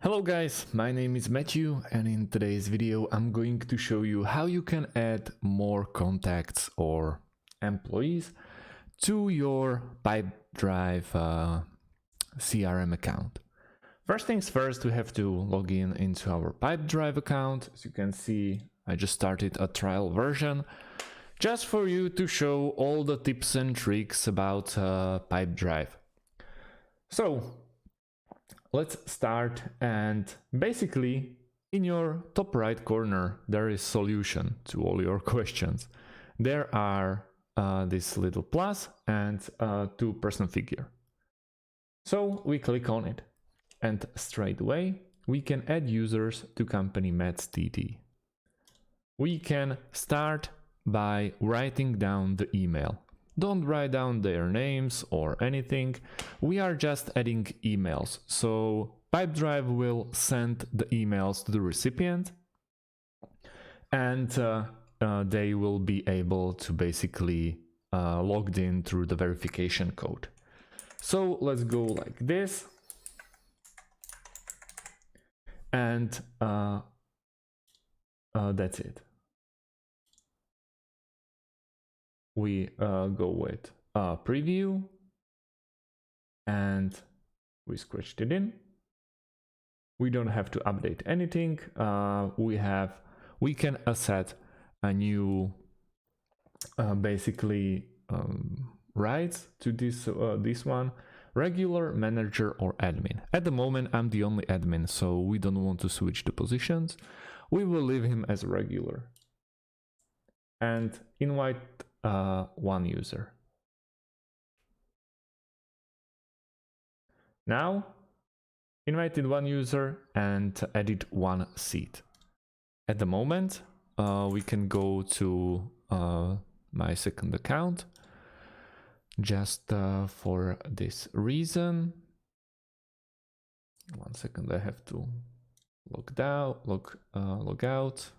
Hello guys, my name is Matthew and in today's video I'm going to show you how you can add more contacts or employees to your Pipedrive CRM account. First things first, we have to log in into our Pipedrive account. As you can see, I just started a trial version just for you to show all the tips and tricks about Pipedrive. So let's start, and basically in your top right corner there is solution to all your questions. There are this little plus and to person figure. So we click on it and straight away we can add users to company Placeit. We can start by writing down the email. Don't write down their names or anything. We are just adding emails. So Pipedrive will send the emails to the recipient and they will be able to basically log in through the verification code. So let's go like this. And that's it. We go with preview and we scratched it in. We don't have to update anything. We can asset a new basically rights to this one: regular, manager, or admin. At the moment I'm the only admin, so we don't want to switch the positions. We will leave him as regular and invite one user. Now invited one user and added one seat. At the moment we can go to my second account just for this reason. 1 second, I have to log out.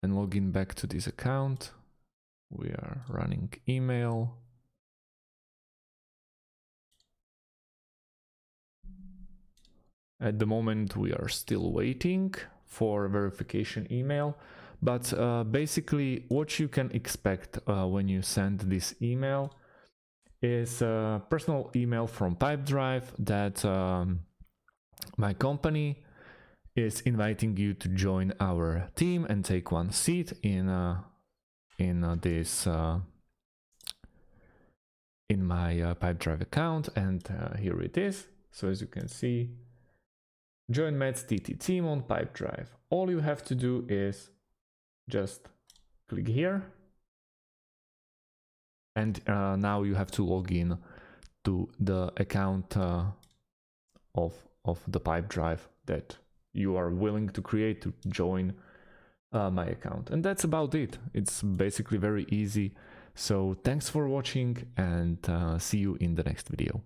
And log in back to this account. We are running email. At the moment we are still waiting for verification email, but basically what you can expect when you send this email is a personal email from Pipedrive that my company is inviting you to join our team and take one seat in my Pipedrive account, and here it is. So as you can see, join Placeit team on Pipedrive. All you have to do is just click here, and now you have to log in to the account of the Pipedrive that you are willing to create to join my account. And that's about it. It's basically very easy. So thanks for watching and see you in the next video.